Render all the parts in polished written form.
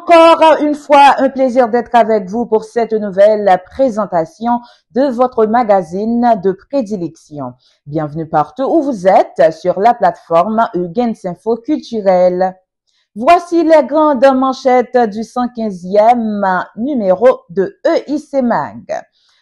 Encore une fois, un plaisir d'être avec vous pour cette nouvelle présentation de votre magazine de prédilection. Bienvenue partout où vous êtes sur la plateforme Hugens Info Culturel. Voici les grandes manchettes du 115e numéro de EIC Mag.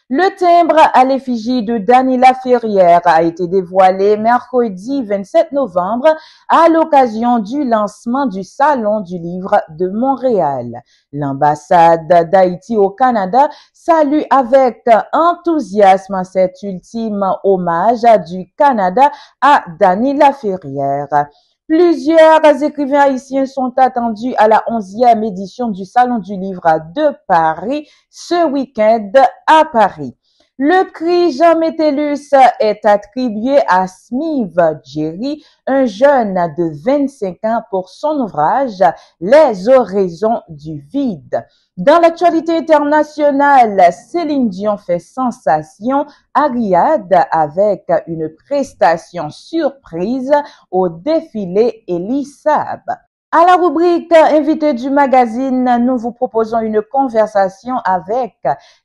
Le timbre à l'effigie de Dany Laferrière a été dévoilé mercredi 27 novembre à l'occasion du lancement du Salon du Livre de Montréal. L'ambassade d'Haïti au Canada salue avec enthousiasme cet ultime hommage du Canada à Dany Laferrière. Plusieurs écrivains haïtiens sont attendus à la 11e édition du Salon du Livre de Paris ce week-end à Paris. Le prix Jean Métellus est attribué à Smith Jerry, un jeune de 25 ans pour son ouvrage Les oraisons du vide. Dans l'actualité internationale, Céline Dion fait sensation à Riyad avec une prestation surprise au défilé Elisab. À la rubrique invité du magazine, nous vous proposons une conversation avec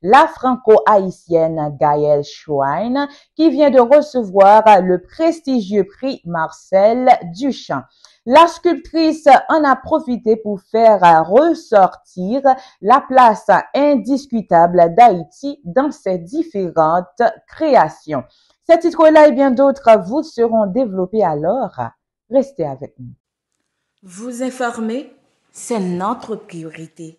la franco-haïtienne Gaëlle Schwein qui vient de recevoir le prestigieux prix Marcel Duchamp. La sculptrice en a profité pour faire ressortir la place indiscutable d'Haïti dans ses différentes créations. Ces titres-là et bien d'autres vous seront développés alors. Restez avec nous. Vous informer, c'est notre priorité.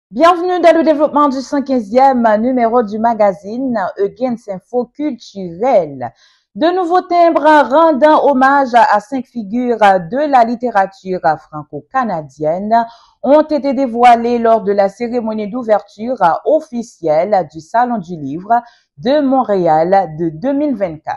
Bienvenue dans le développement du 115e numéro du magazine Hugens Info Culturel. De nouveaux timbres rendant hommage à 5 figures de la littérature franco-canadienne ont été dévoilés lors de la cérémonie d'ouverture officielle du Salon du Livre de Montréal de 2024.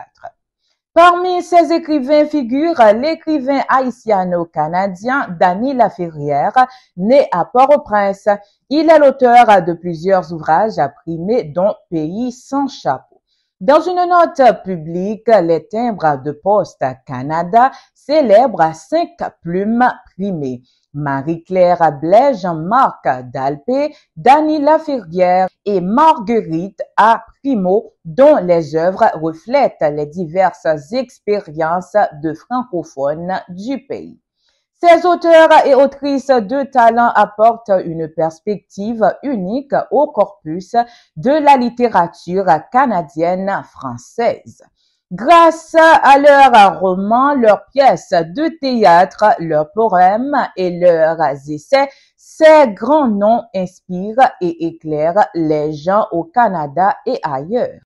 Parmi ces écrivains figure l'écrivain haïtiano-canadien Dany Laferrière, né à Port-au-Prince. Il est l'auteur de plusieurs ouvrages primés dont Pays sans chapeau. Dans une note publique, les timbres de Poste Canada célèbrent 5 plumes primées. Marie-Claire Blais, Jean-Marc Dalpé, Dany Laferrière et Marguerite A. Primo, dont les œuvres reflètent les diverses expériences de francophones du pays. Ces auteurs et autrices de talent apportent une perspective unique au corpus de la littérature canadienne-française. Grâce à leurs romans, leurs pièces de théâtre, leurs poèmes et leurs essais, ces grands noms inspirent et éclairent les gens au Canada et ailleurs.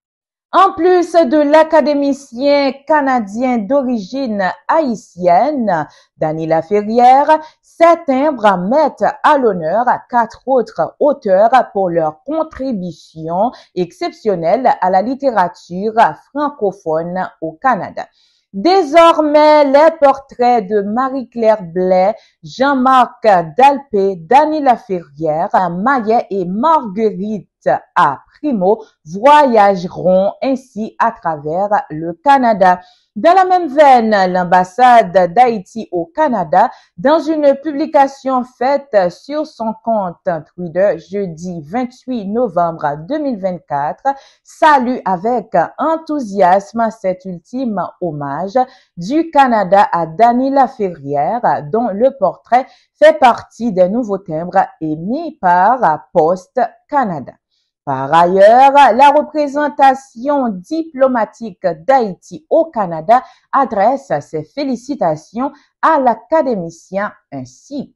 En plus de l'académicien canadien d'origine haïtienne, Dany Laferrière, ces timbres mettent à l'honneur 4 autres auteurs pour leur contribution exceptionnelle à la littérature francophone au Canada. Désormais, les portraits de Marie-Claire Blais, Jean-Marc Dalpé, Dany Laferrière, Maillet et Marguerite A. Primo voyageront ainsi à travers le Canada. Dans la même veine, l'ambassade d'Haïti au Canada, dans une publication faite sur son compte Twitter jeudi 28 novembre 2024, salue avec enthousiasme cet ultime hommage du Canada à Dany Laferrière, dont le portrait fait partie des nouveaux timbres émis par Poste Canada. Par ailleurs, la représentation diplomatique d'Haïti au Canada adresse ses félicitations à l'académicien ainsi.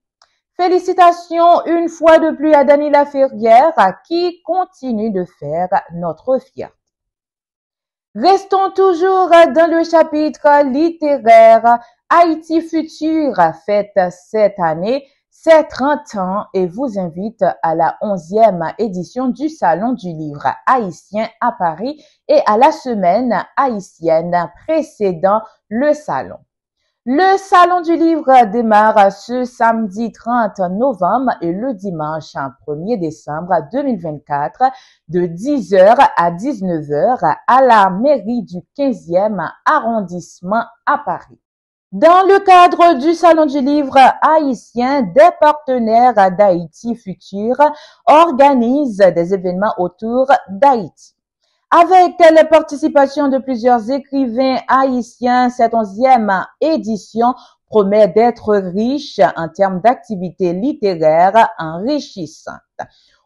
Félicitations une fois de plus à Dany Laferrière qui continue de faire notre fierté. Restons toujours dans le chapitre littéraire. Haïti Futur fête cette année ses 30 ans et vous invite à la 11e édition du Salon du Livre haïtien à Paris et à la semaine haïtienne précédant le salon. Le Salon du Livre démarre ce samedi 30 novembre et le dimanche 1er décembre 2024 de 10h à 19h à la mairie du 15e arrondissement à Paris. Dans le cadre du Salon du livre haïtien, des partenaires d'Haïti Futur organisent des événements autour d'Haïti. Avec la participation de plusieurs écrivains haïtiens, cette 11e édition promet d'être riche en termes d'activités littéraires enrichissantes.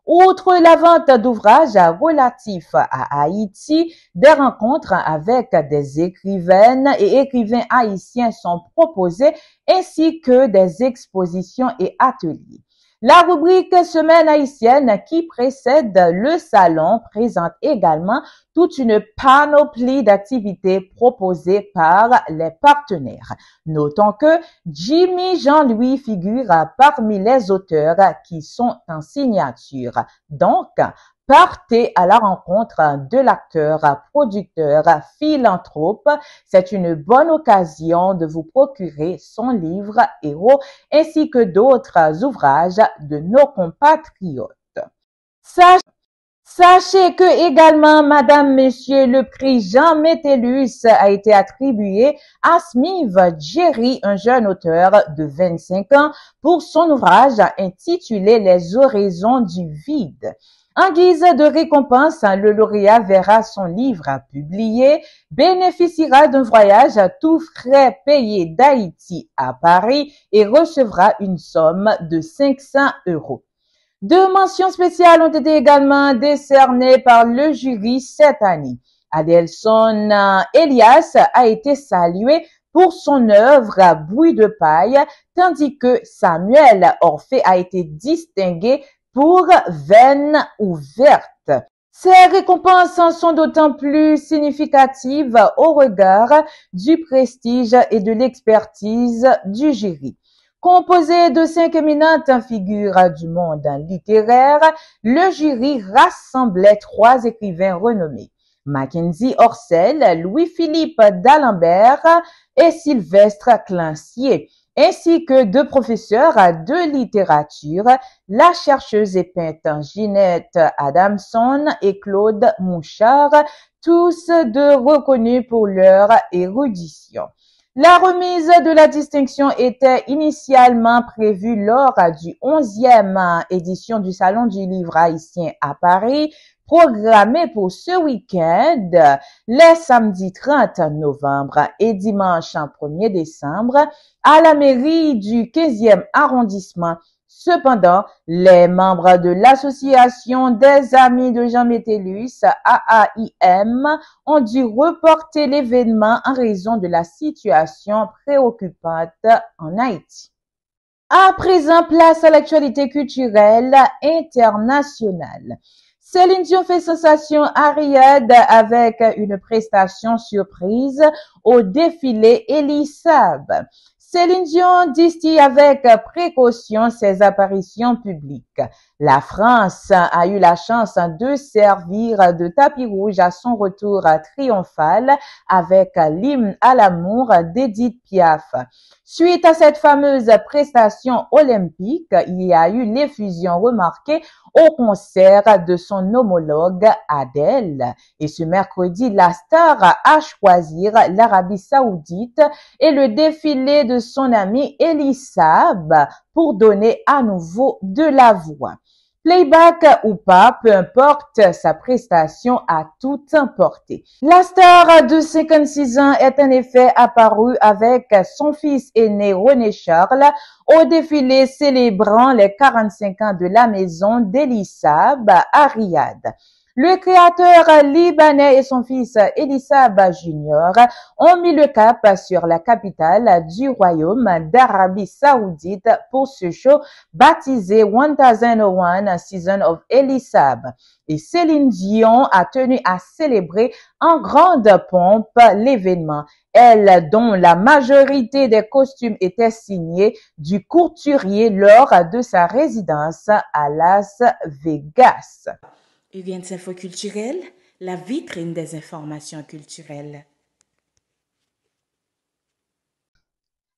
Outre la vente d'ouvrages relatifs à Haïti, des rencontres avec des écrivaines et écrivains haïtiens sont proposées ainsi que des expositions et ateliers. La rubrique Semaine haïtienne qui précède le salon présente également toute une panoplie d'activités proposées par les partenaires. Notons que Jimmy Jean-Louis figure parmi les auteurs qui sont en signature. Donc, partez à la rencontre de l'acteur, producteur, philanthrope. C'est une bonne occasion de vous procurer son livre Héros ainsi que d'autres ouvrages de nos compatriotes. Sachez que également, Madame, Monsieur, le prix Jean Métellus a été attribué à Smith Jerry, un jeune auteur de 25 ans, pour son ouvrage intitulé Les oraisons du vide. En guise de récompense, le lauréat verra son livre publié, bénéficiera d'un voyage à tout frais payé d'Haïti à Paris et recevra une somme de 500 euros. Deux mentions spéciales ont été également décernées par le jury cette année. Adelson Elias a été salué pour son œuvre Bruit de paille, tandis que Samuel Orphée a été distingué pour Veine ouverte. Ces récompenses sont d'autant plus significatives au regard du prestige et de l'expertise du jury. Composé de 5 éminentes figures du monde littéraire, le jury rassemblait 3 écrivains renommés, Mackenzie Orsel, Louis-Philippe d'Alembert et Sylvestre Clancier, ainsi que 2 professeurs de littérature, la chercheuse et peintre Ginette Adamson et Claude Mouchard, tous 2 reconnus pour leur érudition. La remise de la distinction était initialement prévue lors du 11e édition du Salon du livre haïtien à Paris, programmée pour ce week-end, les samedis 30 novembre et dimanche 1er décembre, à la mairie du 15e arrondissement. Cependant, les membres de l'Association des Amis de Jean Métellus, AAIM, ont dû reporter l'événement en raison de la situation préoccupante en Haïti. À présent, place à l'actualité culturelle internationale. Céline Dion fait sensation à Riyad avec une prestation surprise au défilé Elisab. Céline Dion distille avec précaution ses apparitions publiques. La France a eu la chance de servir de tapis rouge à son retour triomphal avec l'hymne à l'amour d'Edith Piaf. Suite à cette fameuse prestation olympique, il y a eu l'effusion remarquée au concert de son homologue Adèle. Et ce mercredi, la star a choisi l'Arabie Saoudite et le défilé de son ami Elisab pour donner à nouveau de la voix. Playback ou pas, peu importe, sa prestation a tout emporté. La star de 56 ans est en effet apparue avec son fils aîné René Charles au défilé célébrant les 45 ans de la maison d'Elisab à Riyad. Le créateur libanais et son fils Elisab Jr. ont mis le cap sur la capitale du royaume d'Arabie Saoudite pour ce show baptisé 1001 Season of Elisab. Et Céline Dion a tenu à célébrer en grande pompe l'événement. Elle, dont la majorité des costumes étaient signés du couturier lors de sa résidence à Las Vegas. Et vient de Info Culturel, la vitrine des informations culturelles.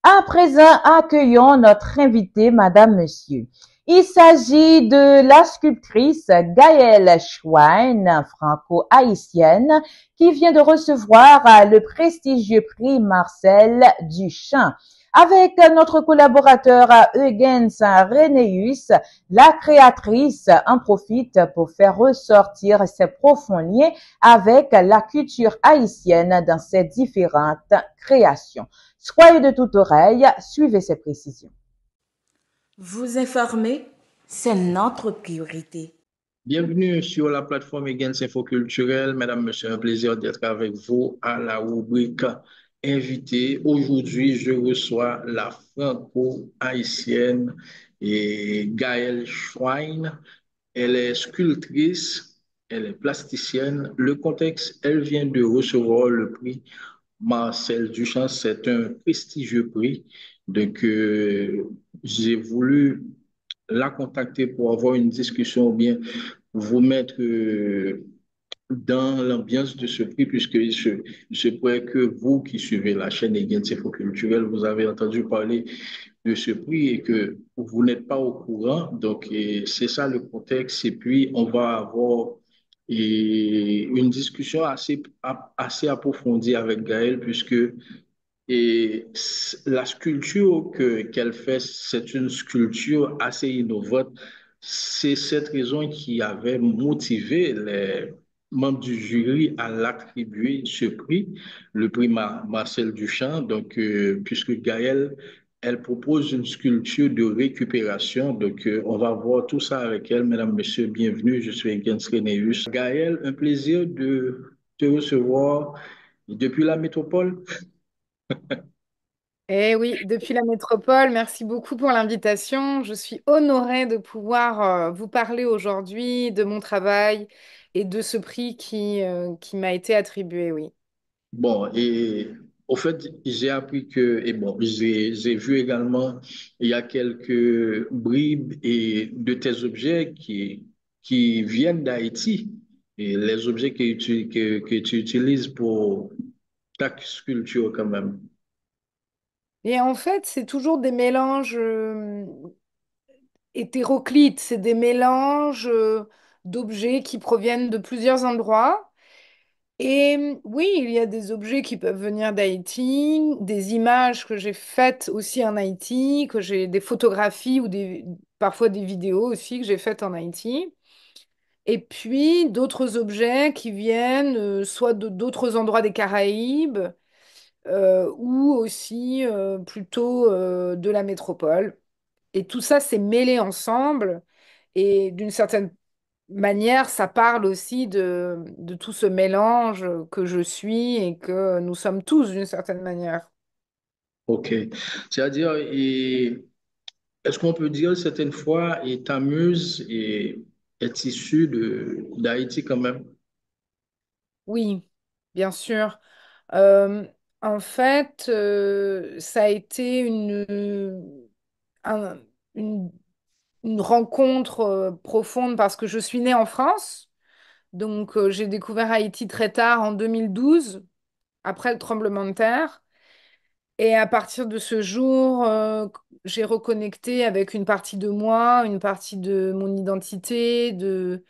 À présent, accueillons notre invité, Madame, Monsieur. Il s'agit de la sculptrice Gaëlle Schwein, franco-haïtienne, qui vient de recevoir le prestigieux prix Marcel Duchamp. Avec notre collaborateur Eugens Renéus, la créatrice en profite pour faire ressortir ses profonds liens avec la culture haïtienne dans ses différentes créations. Soyez de toute oreille, suivez ces précisions. Vous informer, c'est notre priorité. Bienvenue sur la plateforme Egens Info Culturel. Mesdames, Messieurs, un plaisir d'être avec vous à la rubrique invité. Aujourd'hui, je reçois la franco-haïtienne et Gaëlle Schwein. Elle est sculptrice, elle est plasticienne. Le contexte, elle vient de recevoir le prix Marcel Duchamp. C'est un prestigieux prix. Donc, j'ai voulu la contacter pour avoir une discussion ou bien vous mettre dans l'ambiance de ce prix, puisque je crois que vous qui suivez la chaîne Egens Info Culturel, vous avez entendu parler de ce prix et que vous n'êtes pas au courant. Donc, c'est ça le contexte. Et puis, on va avoir une discussion assez approfondie avec Gaël, puisque la sculpture qu'elle fait, c'est une sculpture assez innovante. C'est cette raison qui avait motivé les membres du jury à l'attribuer ce prix, le prix Marcel Duchamp. Donc, puisque Gaëlle, elle propose une sculpture de récupération. Donc, on va voir tout ça avec elle. Mesdames, Messieurs, bienvenue. Je suis Gens Renéus. Gaëlle, un plaisir de te recevoir depuis la métropole. Eh oui, depuis la métropole, merci beaucoup pour l'invitation. Je suis honorée de pouvoir vous parler aujourd'hui de mon travail et de ce prix qui m'a été attribué, oui. Bon, et au fait, j'ai appris que, et bon, j'ai vu également, il y a quelques bribes et de tes objets qui viennent d'Haïti. Et les objets que tu utilises pour ta sculpture quand même. Et en fait, c'est toujours des mélanges hétéroclites, c'est des mélanges d'objets qui proviennent de plusieurs endroits. Et oui, il y a des objets qui peuvent venir d'Haïti, des images que j'ai faites aussi en Haïti, que j'ai des photographies ou parfois des vidéos aussi que j'ai faites en Haïti. Et puis d'autres objets qui viennent soit d'autres endroits des Caraïbes ou aussi plutôt de la métropole. Et tout ça s'est mêlé ensemble et d'une certaine manière, ça parle aussi de tout ce mélange que je suis et que nous sommes tous d'une certaine manière. OK. C'est-à-dire, est-ce qu'on peut dire certaines fois, et ta muse est issue d'Haïti quand même? Oui, bien sûr. Euh, En fait, ça a été un- une, une rencontre profonde parce que je suis née en France. Donc, j'ai découvert Haïti très tard, en 2012, après le tremblement de terre. Et à partir de ce jour, j'ai reconnecté avec une partie de moi, une partie de mon identité, de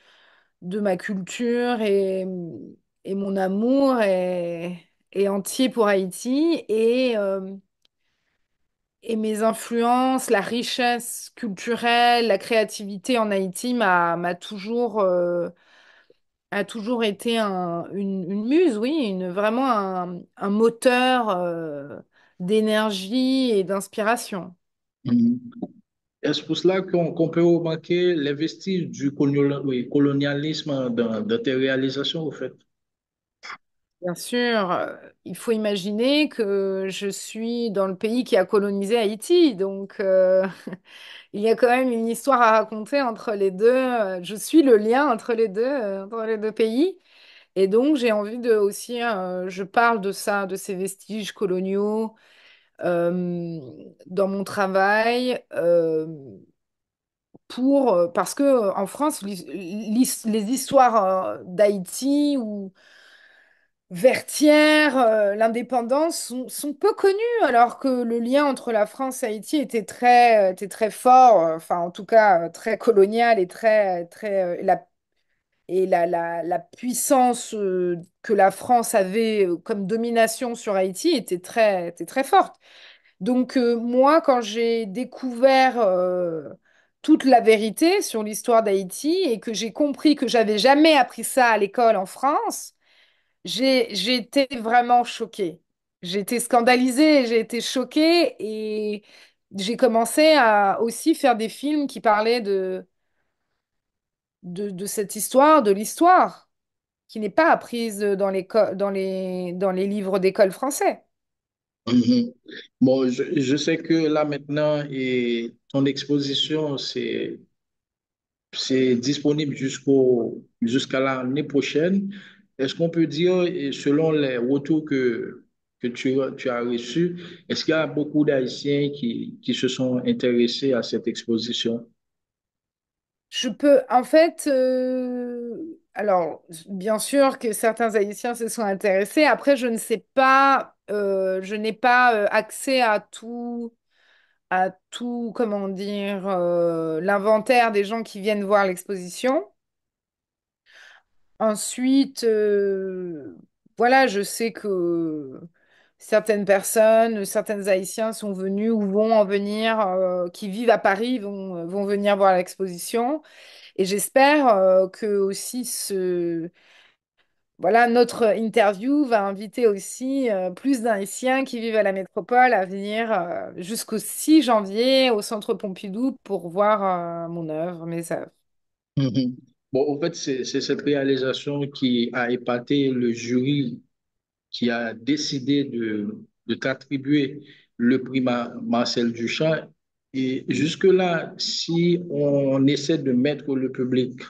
ma culture et mon amour est entier pour Haïti et mes influences, la richesse culturelle, la créativité en Haïti a toujours été une muse, oui, vraiment un moteur d'énergie et d'inspiration. Mhm. Est-ce pour cela qu'on peut remarquer les vestiges du oui, colonialisme dans tes réalisations, au fait? Bien sûr, il faut imaginer que je suis dans le pays qui a colonisé Haïti, donc il y a quand même une histoire à raconter entre les deux. Je suis le lien entre les deux pays. Et donc, j'ai envie de aussi, je parle de ça, de ces vestiges coloniaux dans mon travail, parce que en France, les histoires d'Haïti ou Vertières, l'indépendance sont peu connues, alors que le lien entre la France et Haïti était très fort, enfin en tout cas très colonial et la puissance que la France avait comme domination sur Haïti était très forte. Donc moi, quand j'ai découvert toute la vérité sur l'histoire d'Haïti et que j'ai compris que j'avais jamais appris ça à l'école en France, j'ai été vraiment choquée. J'ai été scandalisée, j'ai été choquée et j'ai commencé à aussi faire des films qui parlaient de cette histoire, de l'histoire, qui n'est pas apprise dans les livres d'école français. Mhm. Bon, je sais que là maintenant, ton exposition, c'est disponible jusqu'à l'année prochaine. Est-ce qu'on peut dire, et selon les retours que tu as reçus, est-ce qu'il y a beaucoup d'Haïtiens qui se sont intéressés à cette exposition? Je peux, en fait, alors, bien sûr que certains Haïtiens se sont intéressés. Après, je ne sais pas, je n'ai pas accès à tout, comment dire, l'inventaire des gens qui viennent voir l'exposition. Ensuite, voilà, je sais que certaines personnes, certains Haïtiens sont venus ou vont en venir, qui vivent à Paris, vont venir voir l'exposition. Et j'espère que aussi voilà, notre interview va inviter aussi plus d'Haïtiens qui vivent à la métropole à venir jusqu'au 6 janvier au Centre Pompidou pour voir mon œuvre, mes œuvres. Mhm. Bon, en fait, c'est cette réalisation qui a épaté le jury qui a décidé de t'attribuer le prix Marcel Duchamp. Et jusque-là, si on essaie de mettre le public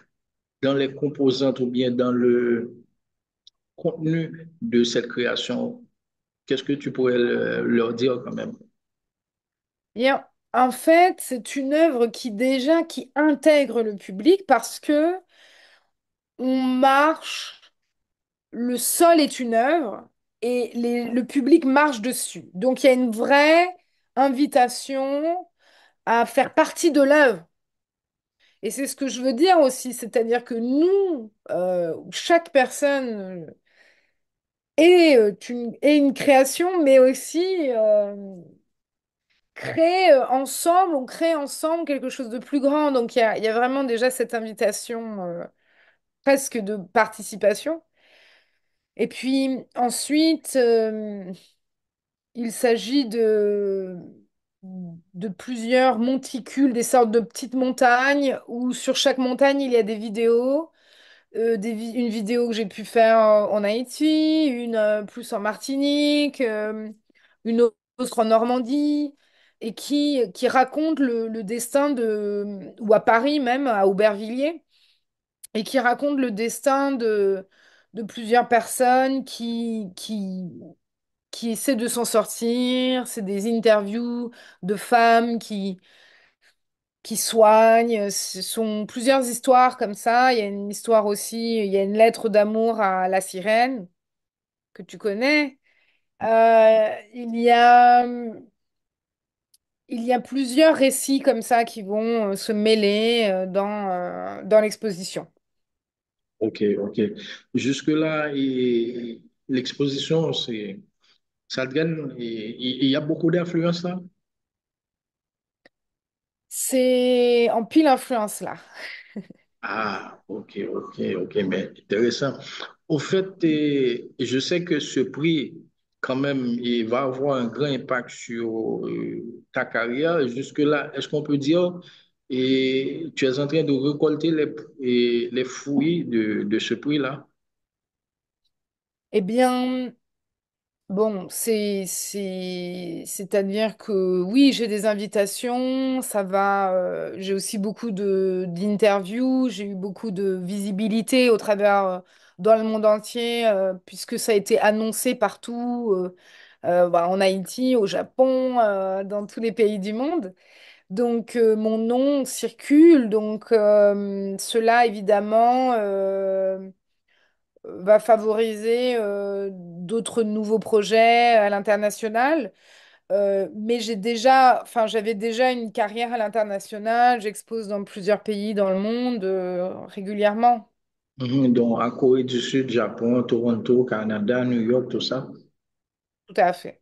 dans les composantes ou bien dans le contenu de cette création, qu'est-ce que tu pourrais leur dire quand même? Bien, en fait, c'est une œuvre qui intègre le public parce que on marche, le sol est une œuvre et le public marche dessus. Donc il y a une vraie invitation à faire partie de l'œuvre. Et c'est ce que je veux dire aussi, c'est-à-dire que nous, chaque personne est une création, mais aussi on crée ensemble quelque chose de plus grand. Donc il y a vraiment déjà cette invitation presque de participation. Et puis ensuite, il s'agit de plusieurs monticules, des sortes de petites montagnes, où sur chaque montagne, il y a des vidéos. Une vidéo que j'ai pu faire en Haïti, une plus en Martinique, une autre en Normandie, et qui raconte le destin ou à Paris même, à Aubervilliers, et qui raconte le destin de plusieurs personnes qui essaient de s'en sortir. C'est des interviews de femmes qui soignent. Ce sont plusieurs histoires comme ça. Il y a une histoire aussi, il y a une lettre d'amour à la sirène que tu connais. Il y a plusieurs récits comme ça qui vont se mêler dans l'exposition. Ok, ok. Jusque-là, l'exposition, ça draine, il y a beaucoup d'influence là? C'est en pile influence là. Ah, ok, ok, ok, mais intéressant. Au fait, je sais que ce prix, quand même, il va avoir un grand impact sur ta carrière. Jusque-là, est-ce qu'on peut dire, et tu es en train de récolter les fruits de ce prix-là? Eh bien, bon, c'est-à-dire que oui, j'ai des invitations, ça va, j'ai aussi beaucoup d'interviews, j'ai eu beaucoup de visibilité au travers, dans le monde entier, puisque ça a été annoncé partout, bah, en Haïti, au Japon, dans tous les pays du monde. Donc, mon nom circule, donc cela, évidemment, va favoriser d'autres nouveaux projets à l'international. Mais enfin, j'avais déjà une carrière à l'international. J'expose dans plusieurs pays dans le monde régulièrement. Donc, à Corée du Sud, Japon, Toronto, Canada, New York, tout ça. Tout à fait.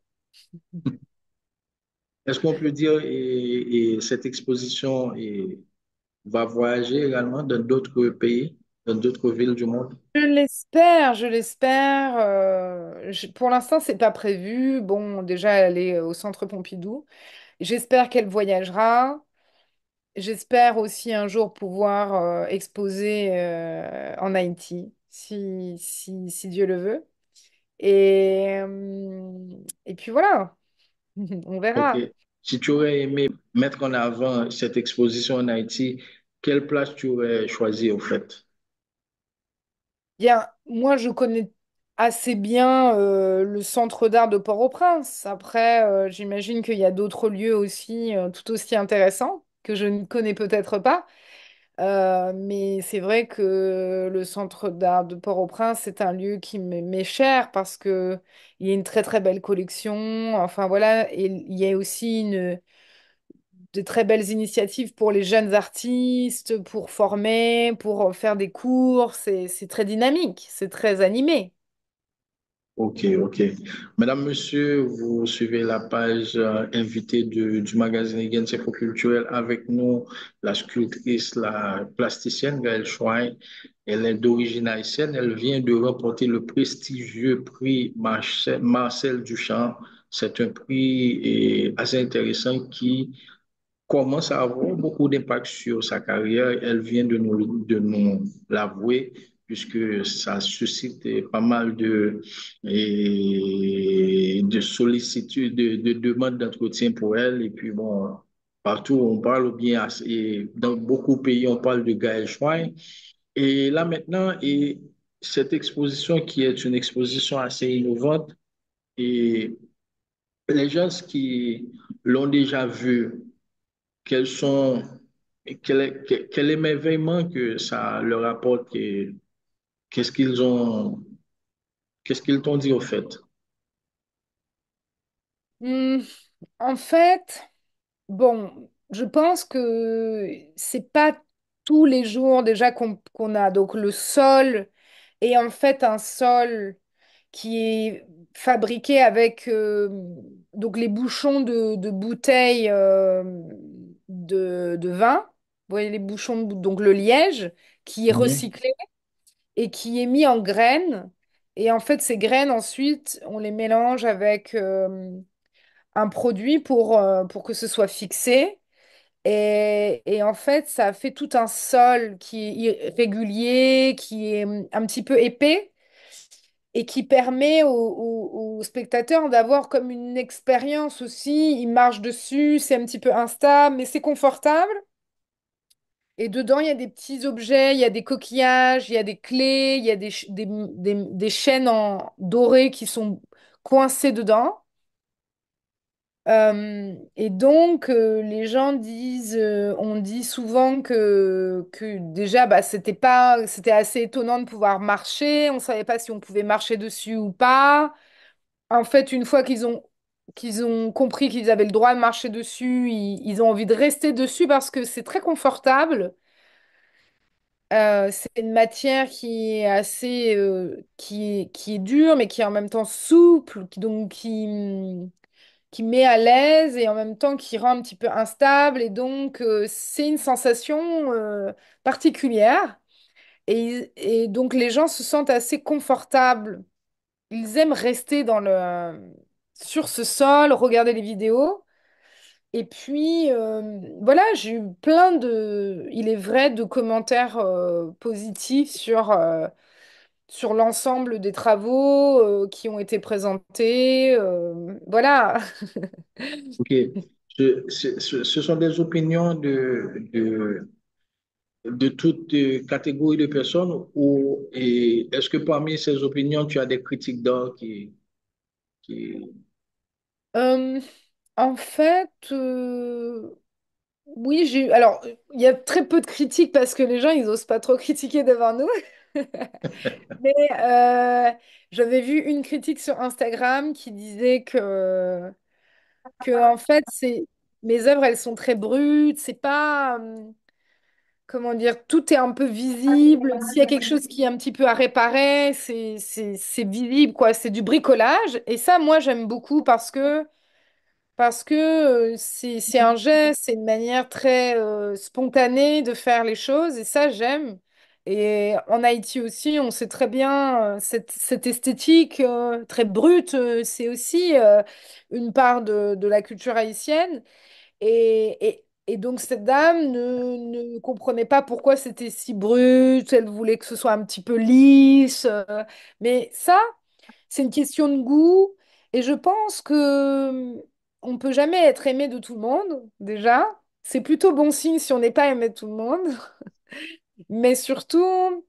Est-ce qu'on peut dire et cette exposition va voyager également dans d'autres pays, dans d'autres villes du monde? Je l'espère, je l'espère. Pour l'instant, c'est pas prévu. Bon, déjà, elle est au Centre Pompidou. J'espère qu'elle voyagera. J'espère aussi un jour pouvoir exposer en Haïti, si Dieu le veut. Et puis voilà, on OK. verra. Si tu aurais aimé mettre en avant cette exposition en Haïti, quelle place tu aurais choisi au fait? Bien, moi, je connais assez bien le centre d'art de Port-au-Prince. Après, j'imagine qu'il y a d'autres lieux aussi tout aussi intéressants que je ne connais peut-être pas. Mais c'est vrai que le centre d'art de Port-au-Prince, c'est un lieu qui m'est cher parce que il y a une très très belle collection. Enfin voilà, et il y a aussi de très belles initiatives pour les jeunes artistes, pour former, pour faire des cours. C'est très dynamique, c'est très animé. OK, OK. Mesdames, Messieurs, vous suivez la page invitée du magazine Higgens Culturel avec nous, la sculptrice, la plasticienne Gaëlle Chouin. Elle est d'origine haïtienne. Elle vient de remporter le prestigieux prix Marcel Duchamp. C'est un prix assez intéressant qui commence à avoir beaucoup d'impact sur sa carrière. Elle vient de nous l'avouer, puisque ça suscite pas mal de sollicitudes, de demandes d'entretien pour elle. Et puis, bon, partout on parle, ou bien et dans beaucoup de pays, on parle de Gaël Chouin. Et là maintenant, cette exposition qui est une exposition assez innovante, et les gens qui l'ont déjà vue, quels sont, quel émerveillement que ça leur apporte et qu'est-ce qu'ils ont, qu'est-ce qu'ils t'ont dit au fait? Hmm, en fait, bon, je pense que c'est pas tous les jours déjà qu'on a. Donc le sol est en fait un sol qui est fabriqué avec donc les bouchons de bouteilles de vin. Vous voyez les bouchons, donc le liège, qui est Mhm. recyclé et qui est mis en graines. Et en fait, ces graines, ensuite, on les mélange avec un produit pour que ce soit fixé. Et en fait, ça fait tout un sol qui est régulier, qui est un petit peu épais et qui permet aux spectateurs d'avoir comme une expérience aussi. Ils marchent dessus, c'est un petit peu instable, mais c'est confortable. Et dedans, il y a des petits objets, il y a des coquillages, il y a des clés, il y a des chaînes en doré qui sont coincées dedans. Et donc, les gens disent, on dit souvent que déjà, bah, c'était assez étonnant de pouvoir marcher. On ne savait pas si on pouvait marcher dessus ou pas. En fait, une fois qu'ils ont compris qu'ils avaient le droit de marcher dessus, ils ont envie de rester dessus parce que c'est très confortable. C'est une matière qui est assez, qui est dure, mais qui est en même temps souple, qui met à l'aise et en même temps qui rend un petit peu instable. Et donc, c'est une sensation particulière. Et donc, les gens se sentent assez confortables. Ils aiment rester sur ce sol, regarder les vidéos. Et puis, voilà, j'ai eu il est vrai, de commentaires positifs sur l'ensemble des travaux qui ont été présentés. Voilà. OK. Ce sont des opinions de toute catégorie de personnes ou est-ce que parmi ces opinions, tu as des critiques d'art qui... Euh, En fait, oui, alors, il y a très peu de critiques parce que les gens, ils osent pas trop critiquer devant nous. Mais j'avais vu une critique sur Instagram qui disait que en fait, mes œuvres, elles sont très brutes. C'est pas, comment dire, tout est un peu visible. S'il y a quelque chose qui est un petit peu à réparer, c'est visible, quoi. C'est du bricolage. Et ça, moi, j'aime beaucoup parce que c'est un geste, c'est une manière très spontanée de faire les choses, et ça, j'aime. Et en Haïti aussi, on sait très bien cette esthétique très brute, c'est aussi une part de la culture haïtienne. Et donc, cette dame ne comprenait pas pourquoi c'était si brut, elle voulait que ce soit un petit peu lisse. Mais ça, c'est une question de goût. Et je pense que on peut jamais être aimé de tout le monde, déjà. C'est plutôt bon signe si on n'est pas aimé de tout le monde. Mais surtout,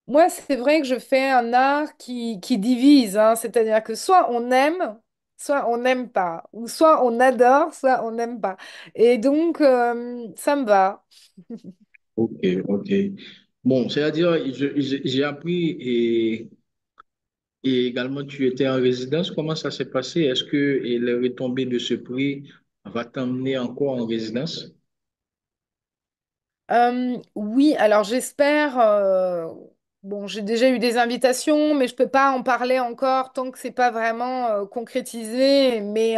moi, c'est vrai que je fais un art qui divise, hein. C'est-à-dire que soit on n'aime pas. Ou soit on adore, soit on n'aime pas. Et donc, ça me va. Ok, ok. Bon, c'est-à-dire, j'ai appris et également tu étais en résidence. Comment ça s'est passé? Est-ce que les retombées de ce prix va t'emmener encore en résidence? Oui, alors j'espère. Bon, j'ai déjà eu des invitations, mais je peux pas en parler encore tant que c'est pas vraiment concrétisé. Mais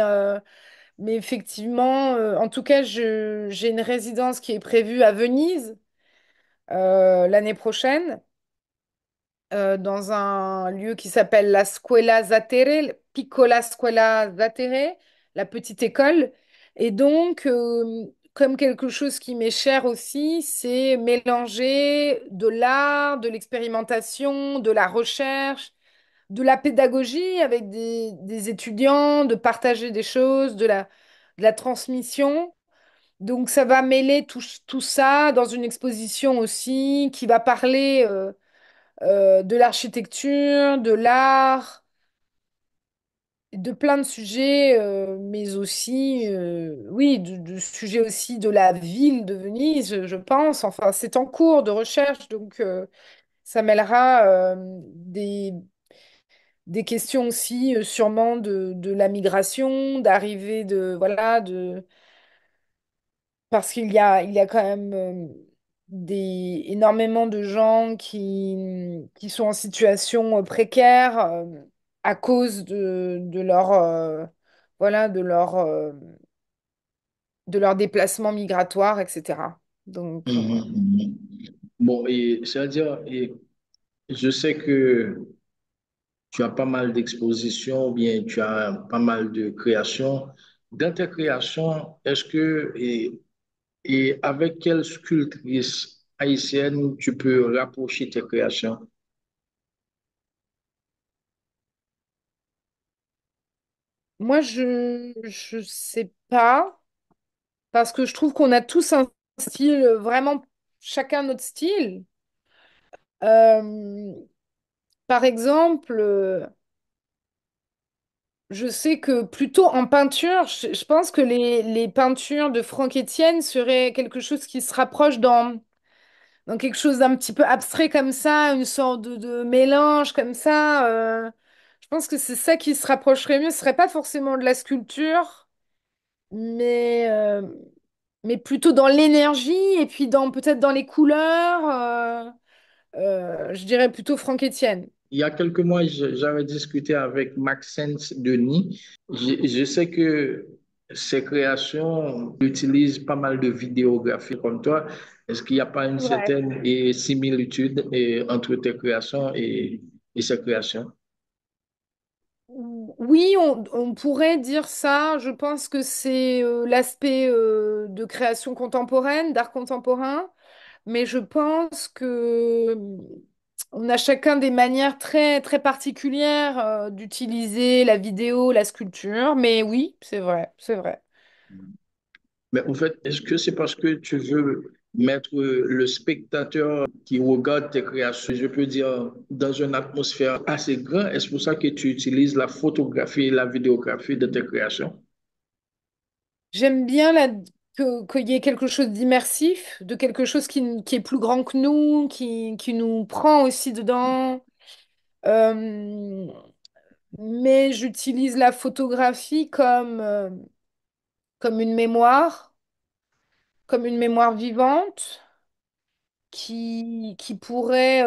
effectivement, en tout cas, j'ai une résidence qui est prévue à Venise l'année prochaine, dans un lieu qui s'appelle la Scuola Zatere, Piccola Scuola Zatere, la petite école. Et donc, comme quelque chose qui m'est cher aussi, c'est mélanger de l'art, de l'expérimentation, de la recherche, de la pédagogie avec des étudiants, de partager des choses, de la transmission. Donc, ça va mêler tout ça dans une exposition aussi qui va parler de l'architecture, de l'art, de plein de sujets, mais aussi, oui, du sujet aussi de la ville de Venise, je pense. Enfin, c'est en cours de recherche, donc ça mêlera des questions aussi, sûrement de la migration, d'arrivée de, voilà, parce qu'il y a quand même énormément de gens qui sont en situation précaire à cause de leur, voilà, de leur déplacement migratoire, etc. Donc, Mhm, mhm. Bon, et c'est-à-dire, je sais que tu as pas mal d'expositions, ou bien tu as pas mal de créations. Dans tes créations, est-ce que, et avec quelle sculptrice haïtienne tu peux rapprocher tes créations? moi, je sais pas, parce que je trouve qu'on a tous un style, vraiment chacun notre style. Euh, Par exemple, je sais que plutôt en peinture, je pense que les peintures de Franck Étienne seraient quelque chose qui se rapproche dans quelque chose d'un petit peu abstrait comme ça, une sorte de mélange comme ça. Je pense que c'est ça qui se rapprocherait mieux. Ce serait pas forcément de la sculpture, mais, euh, mais plutôt dans l'énergie et puis peut-être dans les couleurs. Je dirais plutôt Franck Étienne. Il y a quelques mois, j'avais discuté avec Maxence Denis. Je sais que ses créations utilisent pas mal de vidéographie comme toi. Est-ce qu'il n'y a pas une Ouais. certaine similitude entre tes créations et ses créations? Oui, on pourrait dire ça. Je pense que c'est l'aspect de création contemporaine, d'art contemporain, mais je pense que on a chacun des manières très, très particulières d'utiliser la vidéo, la sculpture. Mais oui, c'est vrai, c'est vrai. Mais en fait, est-ce que c'est parce que tu veux mettre le spectateur qui regarde tes créations, je peux dire, dans une atmosphère assez grande? Est-ce pour ça que tu utilises la photographie et la vidéographie de tes créations? J'aime bien qu'il y ait quelque chose d'immersif, de quelque chose qui est plus grand que nous, qui nous prend aussi dedans. Euh, mais j'utilise la photographie comme comme une mémoire vivante qui pourrait,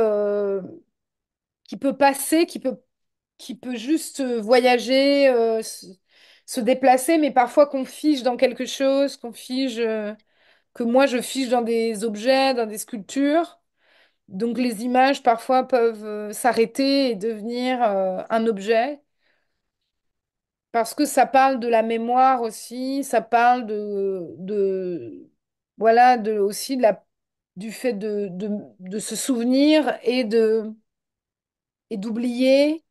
qui peut passer, qui peut juste voyager, se déplacer, mais parfois qu'on fige dans quelque chose, qu'on fige, que moi je fige dans des objets, dans des sculptures. Donc les images parfois peuvent s'arrêter et devenir un objet parce que ça parle de la mémoire aussi, ça parle voilà, aussi du fait de se souvenir et d'oublier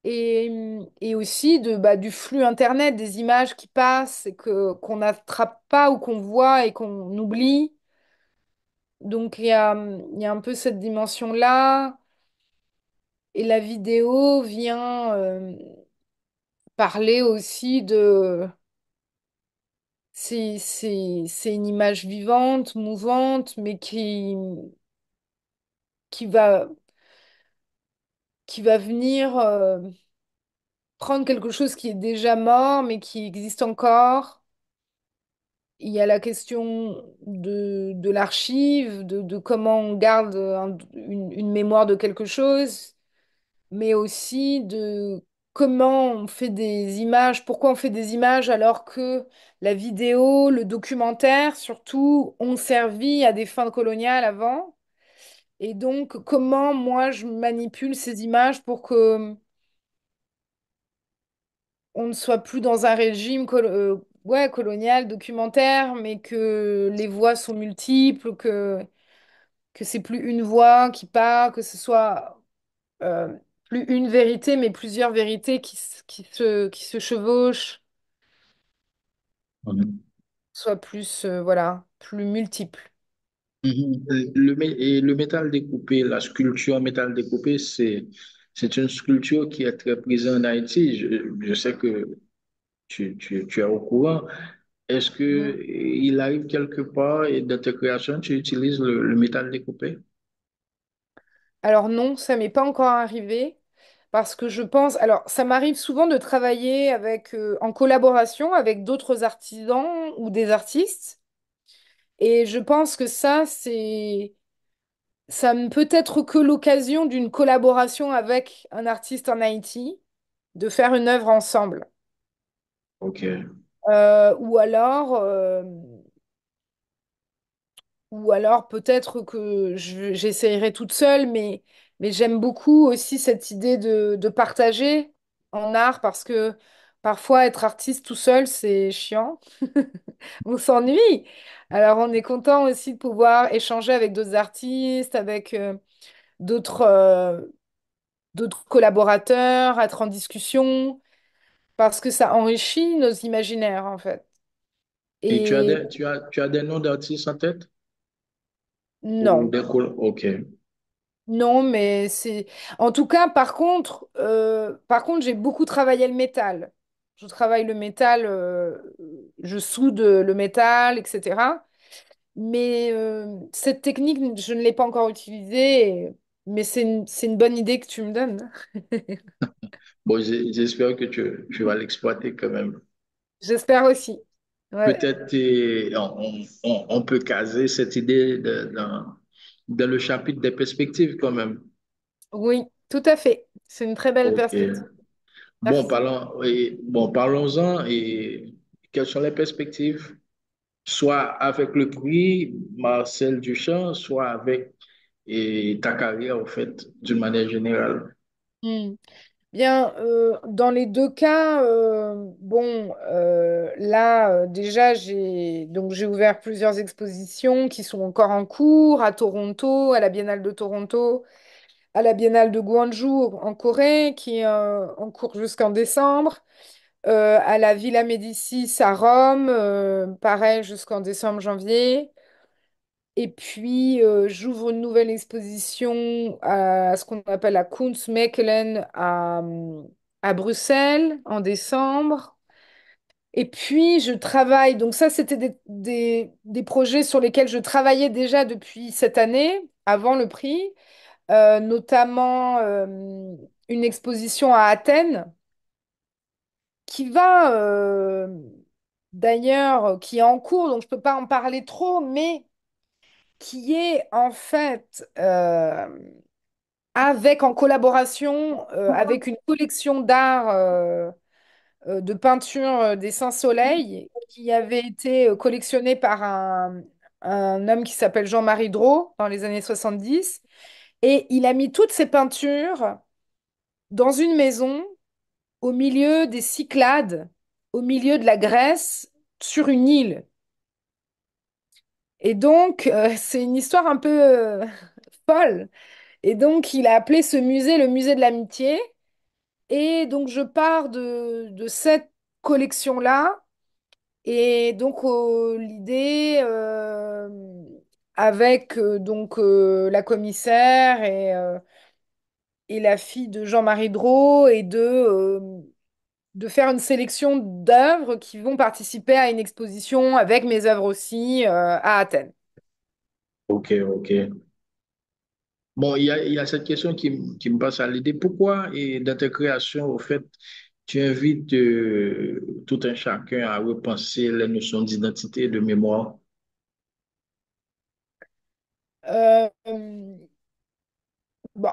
et aussi du flux Internet, des images qui passent et qu'on n'attrape pas ou qu'on voit et qu'on oublie. Donc il y a un peu cette dimension-là. Et la vidéo vient parler aussi de... c'est une image vivante, mouvante, mais qui va, qui va venir prendre quelque chose qui est déjà mort, mais qui existe encore. Il y a la question de l'archive, de comment on garde une mémoire de quelque chose, mais aussi de comment on fait des images, pourquoi on fait des images alors que la vidéo, le documentaire surtout, ont servi à des fins coloniales avant. Et donc, comment moi je manipule ces images pour que on ne soit plus dans un régime ouais, colonial, documentaire, mais que les voix sont multiples, que c'est plus une voix qui parle, que ce soit plus une vérité, mais plusieurs vérités qui se chevauchent, Mhm. soit plus, voilà, plus multiples. Mhm. Et le métal découpé, la sculpture en métal découpé, c'est une sculpture qui est très présente en Haïti. Je sais que tu es au courant. Est-ce Mhm. que il arrive quelque part et dans tes créations, tu utilises le métal découpé? Alors non, ça m'est pas encore arrivé parce que je pense, alors ça m'arrive souvent de travailler en collaboration avec d'autres artisans ou des artistes et je pense que ça ne peut être que l'occasion d'une collaboration avec un artiste en Haïti, de faire une œuvre ensemble. Ok. Ou alors, ou alors peut-être que j'essayerai toute seule, mais j'aime beaucoup aussi cette idée de partager en art parce que parfois être artiste tout seul, c'est chiant, on s'ennuie. Alors on est content aussi de pouvoir échanger avec d'autres artistes, avec d'autres d'autres collaborateurs, être en discussion, parce que ça enrichit nos imaginaires en fait. Et Et tu as des noms d'artistes en tête? Ou non. des Ok. Non, mais c'est... En tout cas, par contre, j'ai beaucoup travaillé le métal. Je travaille le métal, je soude le métal, etc. Mais cette technique, je ne l'ai pas encore utilisée, mais c'est une bonne idée que tu me donnes. Bon, j'espère que tu vas l'exploiter quand même. J'espère aussi. Ouais. Peut-être on peut caser cette idée dans le chapitre des perspectives quand même. Oui, tout à fait. C'est une très belle Ok. perspective. Bon, Merci. parlons-en et quelles sont les perspectives, soit avec le prix Marcel Duchamp, soit avec ta carrière, en fait, d'une manière générale. Hmm. Bien, dans les deux cas, bon, là, déjà, j'ai ouvert plusieurs expositions qui sont encore en cours à Toronto, à la Biennale de Toronto, à la Biennale de Gwangju en Corée, qui est en cours jusqu'en décembre, à la Villa Médicis à Rome, pareil, jusqu'en décembre-janvier. Et puis, j'ouvre une nouvelle exposition à ce qu'on appelle la Kunstmechelen à Bruxelles en décembre. Et puis, je travaille, donc ça, c'était des projets sur lesquels je travaillais déjà depuis cette année, avant le prix, notamment une exposition à Athènes qui va, d'ailleurs, qui est en cours, donc je ne peux pas en parler trop, mais qui est en fait avec, en collaboration avec une collection d'art de peinture des Saint-Soleil qui avait été collectionnée par un homme qui s'appelle Jean-Marie Drault dans les années 70. Et il a mis toutes ces peintures dans une maison au milieu des Cyclades, au milieu de la Grèce, sur une île. Et donc, c'est une histoire un peu folle. Et donc, il a appelé ce musée le musée de l'amitié. Et donc, je pars de cette collection-là. Et donc, l'idée, avec la commissaire et la fille de Jean-Marie Drault, et de faire une sélection d'œuvres qui vont participer à une exposition avec mes œuvres aussi à Athènes. Ok, ok. Bon, il y a cette question qui me passe à l'idée. Pourquoi, et dans tes créations, au fait, tu invites tout un chacun à repenser les notions d'identité et de mémoire? Euh, bon,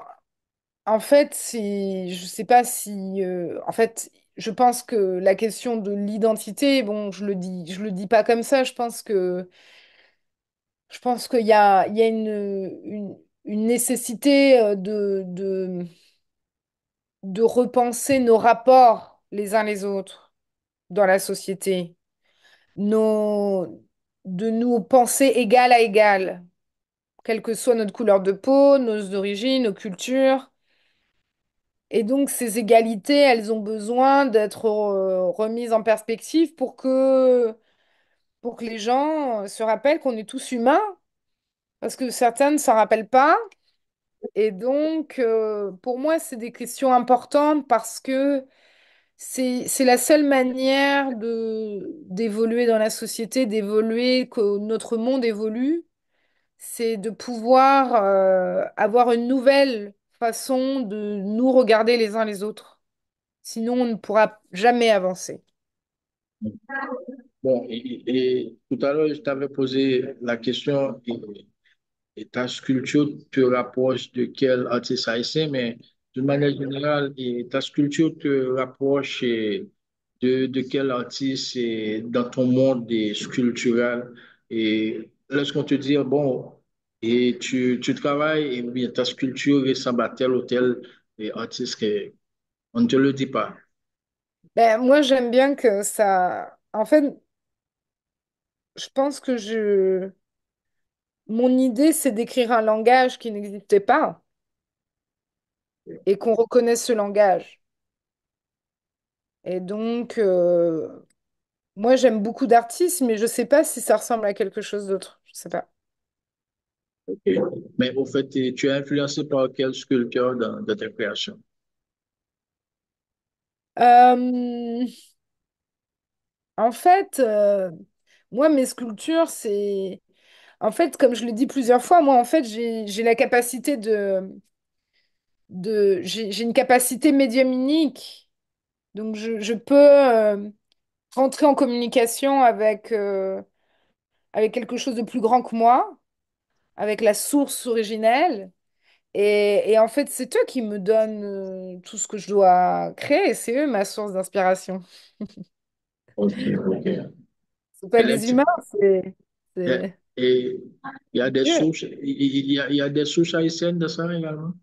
en fait, je sais pas si, en fait, je pense que la question de l'identité, bon, je le dis pas comme ça. Je pense qu'il y a une nécessité de repenser nos rapports les uns les autres dans la société, nos, de nous penser égal à égal, quelle que soit notre couleur de peau, nos origines, nos cultures. Et donc, ces égalités, elles ont besoin d'être remises en perspective pour que les gens se rappellent qu'on est tous humains, parce que certains ne s'en rappellent pas. Et donc, pour moi, c'est des questions importantes parce que c'est la seule manière d'évoluer dans la société, d'évoluer, que notre monde évolue, c'est de pouvoir avoir une nouvelle façon de nous regarder les uns les autres. Sinon, on ne pourra jamais avancer. Bon, et tout à l'heure, je t'avais posé la question, et ta sculpture te rapproche de quel artiste haïtien, mais d'une manière générale, et ta sculpture te rapproche de quel artiste dans ton monde sculptural. Et lorsqu'on te dit, bon, et tu travailles, et bien ta sculpture ressemble à tel ou tel artiste, on ne te le dit pas. Ben, moi, j'aime bien que ça... En fait, je pense que mon idée, c'est d'écrire un langage qui n'existait pas et qu'on reconnaisse ce langage. Et donc, moi, j'aime beaucoup d'artistes, mais je sais pas si ça ressemble à quelque chose d'autre. Je sais pas. Ok. Mais au fait, tu es influencé par quel sculpteur dans ta création? Euh, En fait, moi, mes sculptures, c'est... En fait, comme je l'ai dit plusieurs fois, moi, en fait, j'ai la capacité j'ai une capacité médiumnique. Donc, je peux rentrer en communication avec quelque chose de plus grand que moi, avec la source originelle. Et en fait, c'est eux qui me donnent tout ce que je dois créer. C'est eux ma source d'inspiration. Ok, ok. C'est pas Et, les les petits- humains, c'est et il y a des Dieu. souches, il y a des souches haïtiennes de ça également.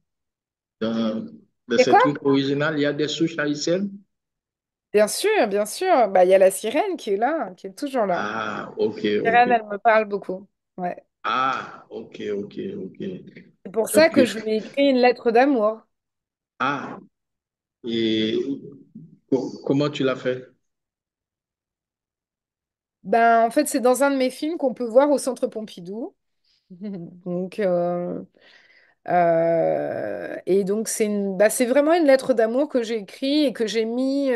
Dans, de Et ces quoi? trucs originaux, il y a des souches haïtiennes. Bien sûr, bien sûr. Bah, il y a la sirène qui est là, qui est toujours là. Ah, ok, La ok. sirène, elle me parle beaucoup. Ouais. Ah, ok, ok, ok. C'est pour ça Donc, que je lui ai écrit une lettre d'amour. ah, et comment tu l'as fait? Ben, en fait, c'est dans un de mes films qu'on peut voir au Centre Pompidou. Donc, Et donc, c'est vraiment une lettre d'amour que j'ai écrite et que j'ai mis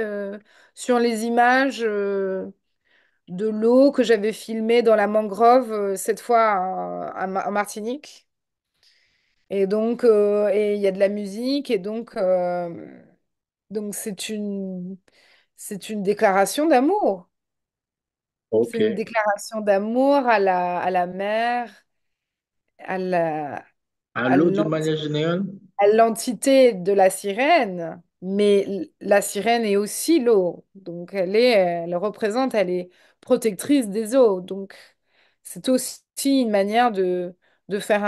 sur les images de l'eau que j'avais filmée dans la mangrove, cette fois en Martinique. Et donc, et il y a de la musique, et donc c'est une déclaration d'amour. Ok. C'est une déclaration d'amour à la mer, à la, À à l'eau d'une manière générale? à l'entité de la sirène, mais la sirène est aussi l'eau. Donc elle représente, elle est protectrice des eaux. Donc c'est aussi une manière de faire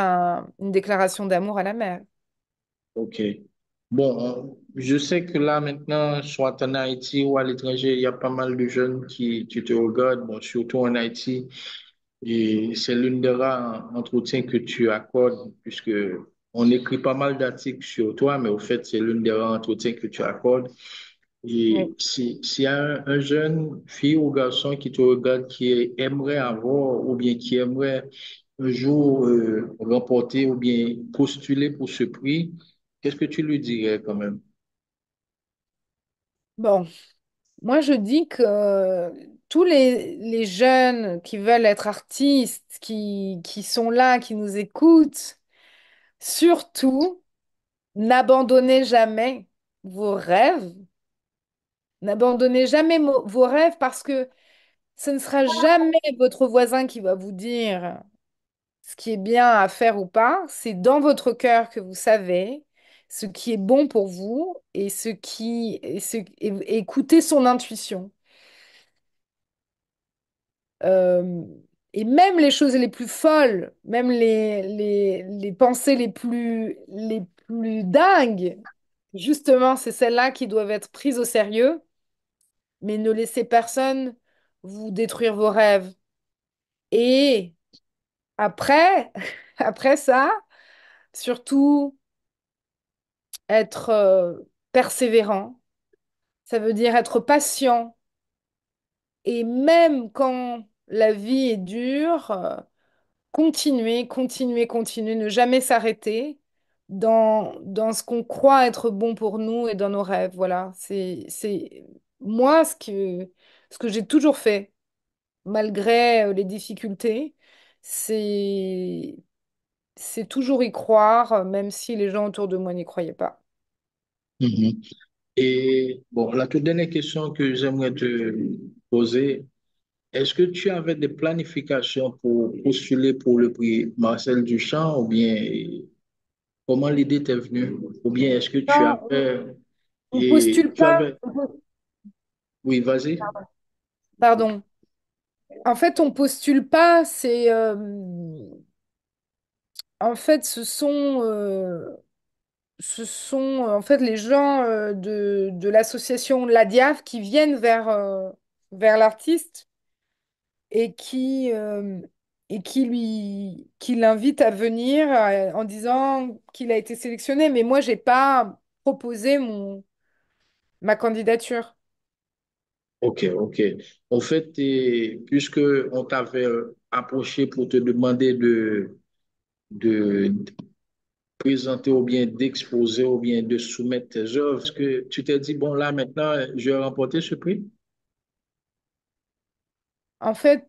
une déclaration d'amour à la mer. Ok. Bon, je sais que là maintenant, soit en Haïti ou à l'étranger, il y a pas mal de jeunes qui te regardent, bon, surtout en Haïti. Et c'est l'une des rares entretiens que tu accordes, puisque on écrit pas mal d'articles sur toi, mais au fait, c'est l'une des rares entretiens que tu accordes. Et Oui. s'il y a un jeune, fille ou garçon qui te regarde, qui aimerait avoir ou bien qui aimerait un jour remporter ou bien postuler pour ce prix, qu'est-ce que tu lui dirais quand même? Bon, moi je dis que tous les jeunes qui veulent être artistes, qui sont là, qui nous écoutent, surtout, n'abandonnez jamais vos rêves. N'abandonnez jamais vos rêves parce que ce ne sera jamais votre voisin qui va vous dire ce qui est bien à faire ou pas. C'est dans votre cœur que vous savez ce qui est bon pour vous et et écoutez son intuition. Euh, et même les choses les plus folles, même les pensées les plus dingues, justement, c'est celles-là qui doivent être prises au sérieux, mais ne laissez personne vous détruire vos rêves. Et après, après ça, surtout être persévérant, ça veut dire être patient. Et même quand la vie est dure, continuer, continuer, continuer, ne jamais s'arrêter dans ce qu'on croit être bon pour nous et dans nos rêves. Voilà, c'est moi ce que j'ai toujours fait, malgré les difficultés, c'est c'est toujours y croire, même si les gens autour de moi n'y croyaient pas. Mhm. Et bon, la toute dernière question que j'aimerais te poser, est-ce que tu avais des planifications pour postuler pour le prix Marcel Duchamp ou bien comment l'idée t'est venue? Ou bien est-ce que tu Non, avais on et postule tu pas. avais oui, vas-y. Pardon. En fait, on postule pas. En fait, ce sont en fait les gens de l'association La Diave qui viennent vers l'artiste et qui l'invitent à venir en disant qu'il a été sélectionné. Mais moi, j'ai pas proposé ma candidature. Ok, ok. En fait, puisque on t'avait approché pour te demander de présenter ou bien d'exposer ou bien de soumettre tes œuvres, est-ce que tu t'es dit, bon, là, maintenant, je vais remporter ce prix? En fait,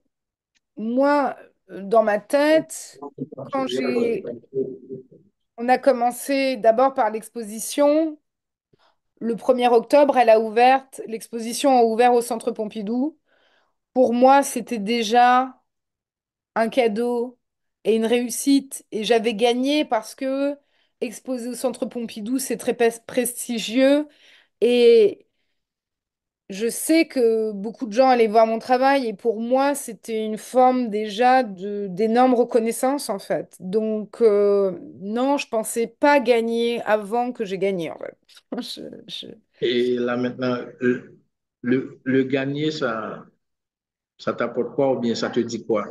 moi, dans ma tête, quand on a commencé d'abord par l'exposition. Le 1er octobre, l'exposition a ouvert au Centre Pompidou. Pour moi, c'était déjà un cadeau et une réussite. Et j'avais gagné parce que exposer au Centre Pompidou, c'est très prestigieux. Et je sais que beaucoup de gens allaient voir mon travail. Et pour moi, c'était une forme déjà d'énorme reconnaissance, en fait. Donc, non, je pensais pas gagner avant que j'ai gagné, en fait. Je- Et là, maintenant, le gagner, ça t'apporte quoi ou bien ça te dit quoi?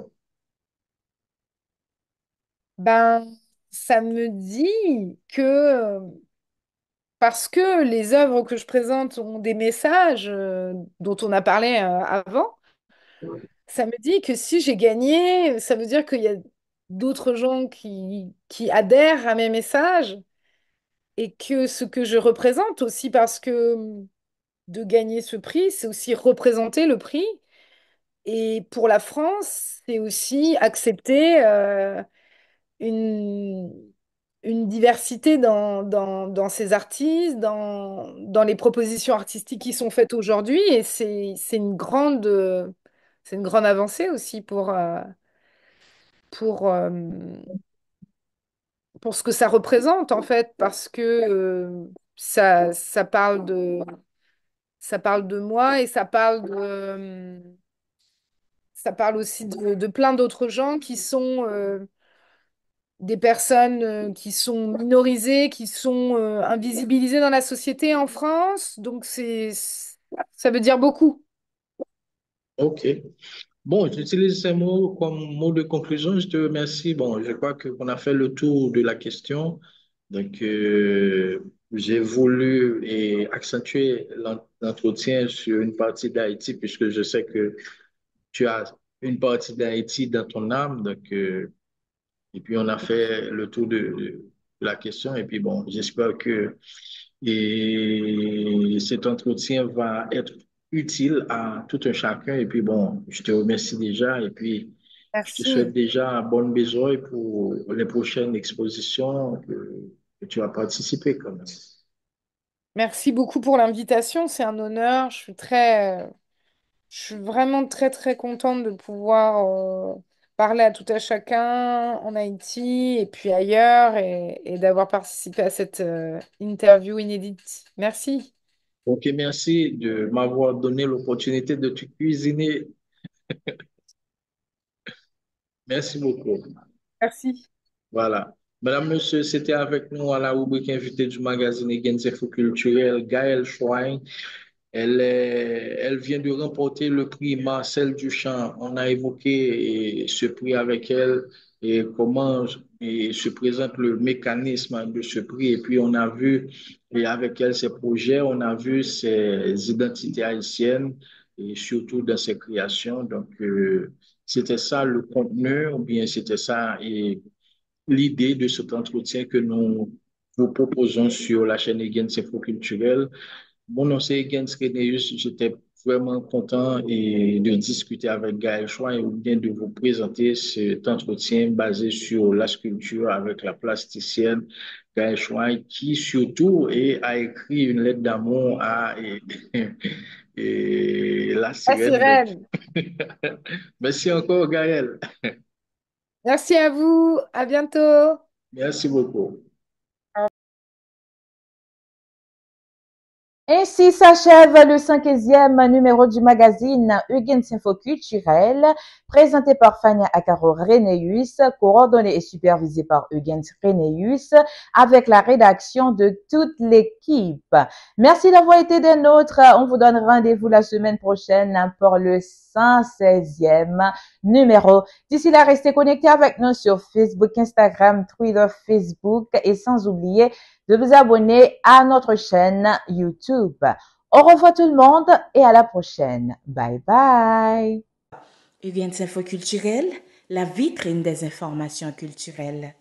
Ben, ça me dit que parce que les œuvres que je présente ont des messages dont on a parlé avant, ça me dit que si j'ai gagné, ça veut dire qu'il y a d'autres gens qui adhèrent à mes messages et que ce que je représente aussi parce que de gagner ce prix, c'est aussi représenter le prix. Et pour la France, c'est aussi accepter une, une diversité dans ces artistes, dans les propositions artistiques qui sont faites aujourd'hui. Et c'est une grande avancée aussi pour, euh, pour ce que ça représente, en fait, parce que ça ça parle de moi et ça parle aussi de plein d'autres gens qui sont des personnes qui sont minorisées, qui sont invisibilisées dans la société en France. Donc, ça veut dire beaucoup. OK. Bon, j'utilise ces mots comme mot de conclusion. Je te remercie. Bon, je crois que qu'on a fait le tour de la question. Donc, j'ai voulu accentuer l'entretien sur une partie d'Haïti, puisque je sais que tu as une partie d'Haïti dans ton âme. Donc, et puis, on a fait le tour de la question. Et puis, bon, j'espère que cet entretien va être utile à tout un chacun. Et puis, bon, je te remercie déjà. Et puis, je te souhaite Merci. déjà bonne besogne pour les prochaines expositions que tu vas participer quand même. Merci beaucoup pour l'invitation. C'est un honneur. Je suis vraiment très, très contente de pouvoir parler à tout à chacun en Haïti et puis ailleurs et d'avoir participé à cette interview inédite. Merci. Ok, merci de m'avoir donné l'opportunité de te cuisiner. Merci beaucoup. Merci. Voilà. Madame, Monsieur, c'était avec nous à la rubrique invité du magazine Egens Info Culturel, Gaëlle Chouin. Elle vient de remporter le prix Marcel Duchamp. On a évoqué ce prix avec elle et comment se présente le mécanisme de ce prix. Et puis, on a vu avec elle ses projets, on a vu ses identités haïtiennes et surtout dans ses créations. Donc, c'était ça le contenu, ou bien c'était ça l'idée de cet entretien que nous vous proposons sur la chaîne Egens Info Culturel. Mon nom c'est Gens Renéus. J'étais vraiment content de discuter avec Gaël Chouin et bien de vous présenter cet entretien basé sur la sculpture avec la plasticienne Gaël Chouin qui surtout a écrit une lettre d'amour à la La sirène. Donc, sirène. merci encore Gaël. Merci à vous. À bientôt. Merci beaucoup. Ainsi s'achève le 5e numéro du magazine Hugues Info Culturel, présenté par Fania Akaro Renéus, coordonné et supervisé par Hugues Renéus, avec la rédaction de toute l'équipe. Merci d'avoir été des nôtres. On vous donne rendez-vous la semaine prochaine pour le 116e numéro. D'ici là, restez connectés avec nous sur Facebook, Instagram, Twitter, Facebook et sans oublier de vous abonner à notre chaîne YouTube. Au revoir tout le monde et à la prochaine. Bye bye. Evian Info Culturel, la vitrine des informations culturelles.